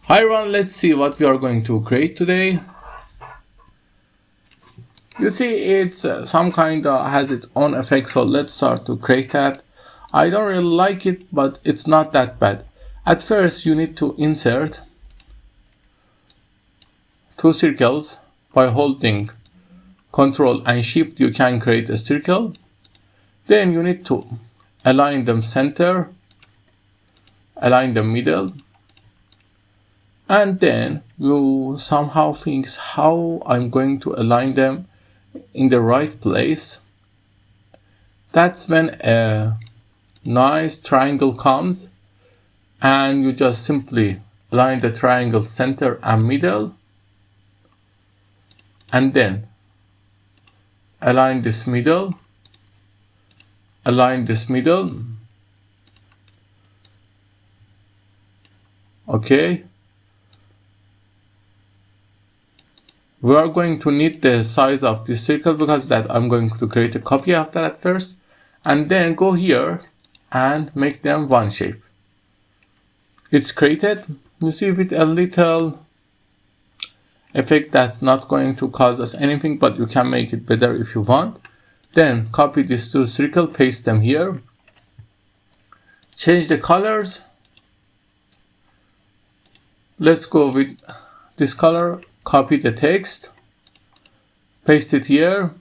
Hi everyone, let's see what we are going to create today. You see it's some kind of has its own effect, so let's start to create that. I don't really like it, but it's not that bad. At first you need to insert two circles. By holding Ctrl and Shift you can create a circle. Then you need to align them center, align the middle, and then you somehow think how I'm going to align them in the right place. That's when a nice triangle comes, and you just simply align the triangle center and middle, and then align this middle, align this middle. Okay, we are going to need the size of this circle because that I'm going to create a copy of that at first, and then go here and make them one shape. It's created, you see, with a little effect that's not going to cause us anything, but you can make it better if you want. Then copy these two circles, paste them here, change the colors. Let's go with this color. Copy the text, paste it here,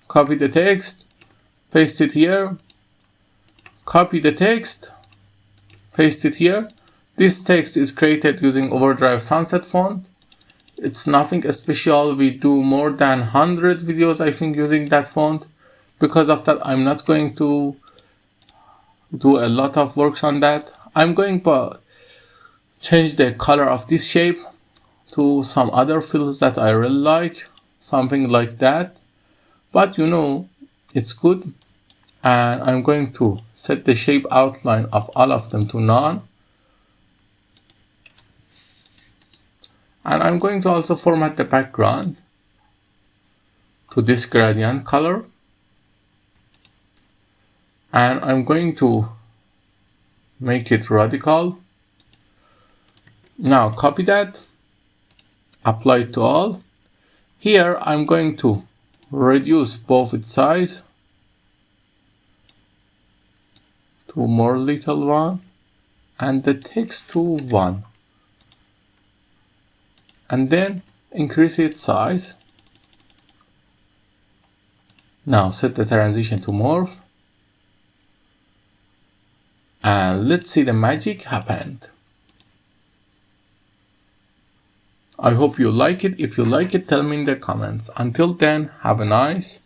copy the text, paste it here, copy the text, paste it here. This text is created using Overdrive Sunset font. It's nothing special. We do more than 100 videos, I think, using that font. Because of that, I'm not going to do a lot of works on that. I'm going to change the color of this shape to some other fields that I really like, something like that. But you know, it's good. And I'm going to set the shape outline of all of them to none. And I'm going to also format the background to this gradient color. And I'm going to make it radical. Now copy that, apply it to all. Here I'm going to reduce both its size to more little one, and the text to 1. And then increase its size. Now set the transition to morph. And let's see the magic happened. I hope you like it. If you like it, tell me in the comments. Until then, have a nice